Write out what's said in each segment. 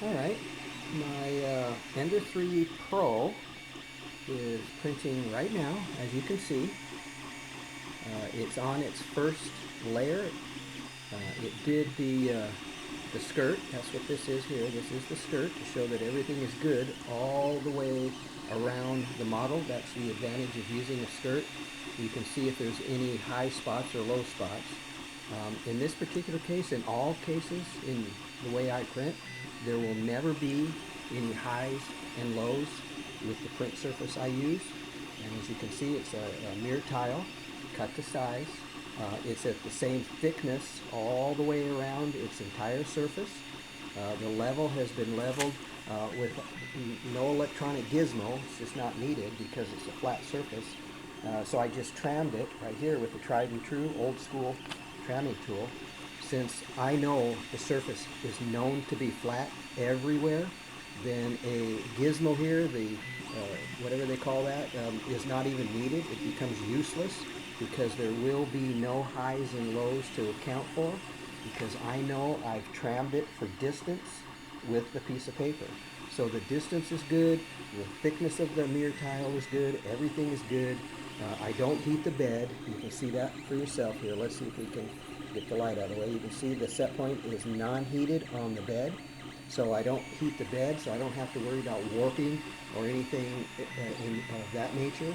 Alright, my Ender 3 Pro is printing right now, as you can see. It's on its first layer. It did the skirt. That's what this is here. This is the skirt to show that everything is good all the way around the model. That's the advantage of using a skirt. You can see if there's any high spots or low spots. In this particular case, in all cases, in the way I print, there will never be any highs and lows with the print surface I use. And as you can see, it's a mirror tile, cut to size. It's at the same thickness all the way around its entire surface. The level has been leveled with no electronic gizmo. It's just not needed because it's a flat surface. So I just trammed it right here with the tried and true old school tramming tool. Since I know the surface is known to be flat everywhere, then a gizmo here, the whatever they call that, is not even needed. It becomes useless because there will be no highs and lows to account for, because I know I've trammed it for distance with the piece of paper. So the distance is good, the thickness of the mirror tile is good, everything is good. I don't heat the bed. You can see that for yourself here. Let's see if we can get the light out of the way. You can see the set point is non-heated on the bed. So I don't heat the bed, so I don't have to worry about warping or anything of that nature.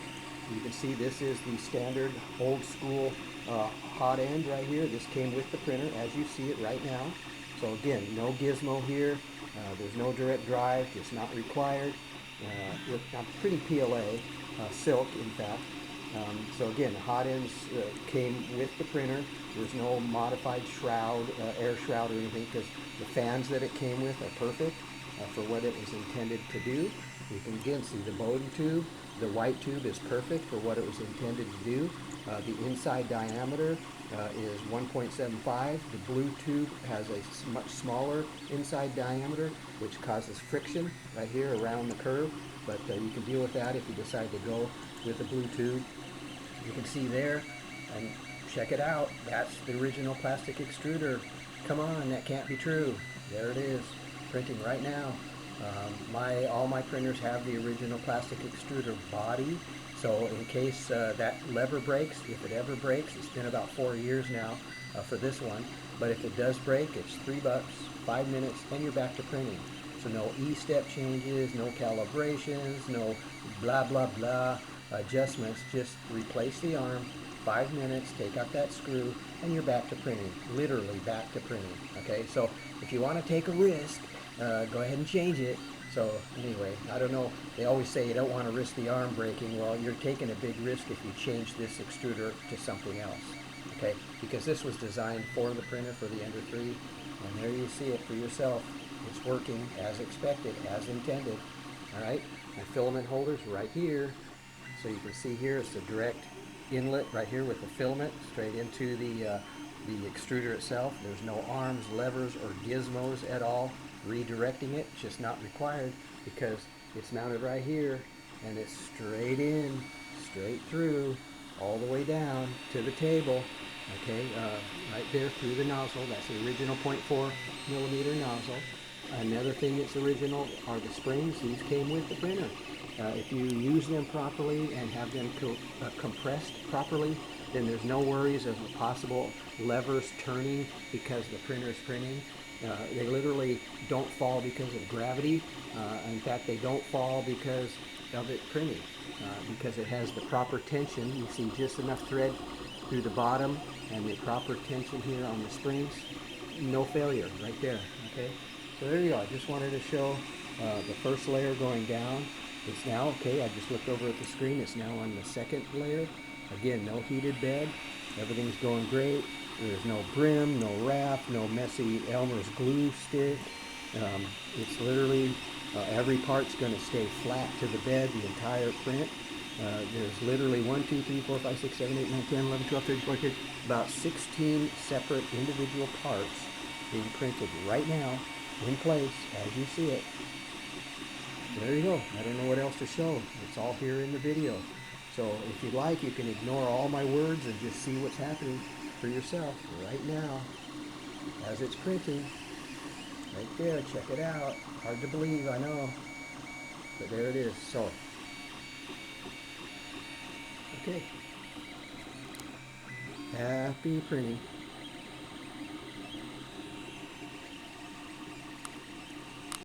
You can see this is the standard old school hot end right here. This came with the printer as you see it right now. So again, no gizmo here. There's no direct drive. It's not required. I'm pretty PLA, silk in fact. So again, hot ends came with the printer. There's no modified shroud, air shroud or anything, because the fans that it came with are perfect for what it was intended to do. You can again see the Bowden tube. The white tube is perfect for what it was intended to do. The inside diameter is 1.75. The blue tube has a much smaller inside diameter, which causes friction right here around the curve. But you can deal with that if you decide to go with the blue tube. You can see there, and check it out, that's the original plastic extruder. Come on, that can't be true. There it is, printing right now. All my printers have the original plastic extruder body, so in case that lever breaks, if it ever breaks, it's been about 4 years now for this one, but if it does break, it's $3, 5 minutes, and you're back to printing. So no E-step changes, no calibrations, no blah blah blah adjustments, just replace the arm, 5 minutes, take out that screw, and you're back to printing, literally back to printing. Okay, so if you want to take a risk, go ahead and change it. So anyway, I don't know, they always say you don't want to risk the arm breaking. Well, you're taking a big risk if you change this extruder to something else, okay, because this was designed for the printer, for the Ender 3, and there you see it for yourself. It's working as expected, as intended. All right, my filament holder's right here. So you can see here it's a direct inlet right here with the filament straight into the extruder itself. There's no arms, levers, or gizmos at all redirecting it. It's just not required because it's mounted right here and it's straight in, straight through, all the way down to the table. Okay, right there through the nozzle. That's the original 0.4 millimeter nozzle. Another thing that's original are the springs. These came with the printer. If you use them properly and have them compressed properly, then there's no worries of possible levers turning because the printer is printing. They literally don't fall because of gravity. In fact, they don't fall because of it printing, because it has the proper tension. You see just enough thread through the bottom and the proper tension here on the springs. No failure right there. Okay, so there you go. I just wanted to show the first layer going down. It's now, okay, I just looked over at the screen, it's now on the second layer. Again, no heated bed, everything's going great. There's no brim, no wrap, no messy Elmer's glue stick. It's literally, every part's gonna stay flat to the bed, the entire print. There's literally 1, 2, 3, 4, 5, 6, 7, 8, 9, 10, 11, 12, 13, 14, about 16 separate individual parts being printed right now in place as you see it. There you go. I don't know what else to show. It's all here in the video. So if you'd like, you can ignore all my words and just see what's happening for yourself right now as it's printing. Right there, check it out. Hard to believe, I know. But there it is. So, okay. Happy printing.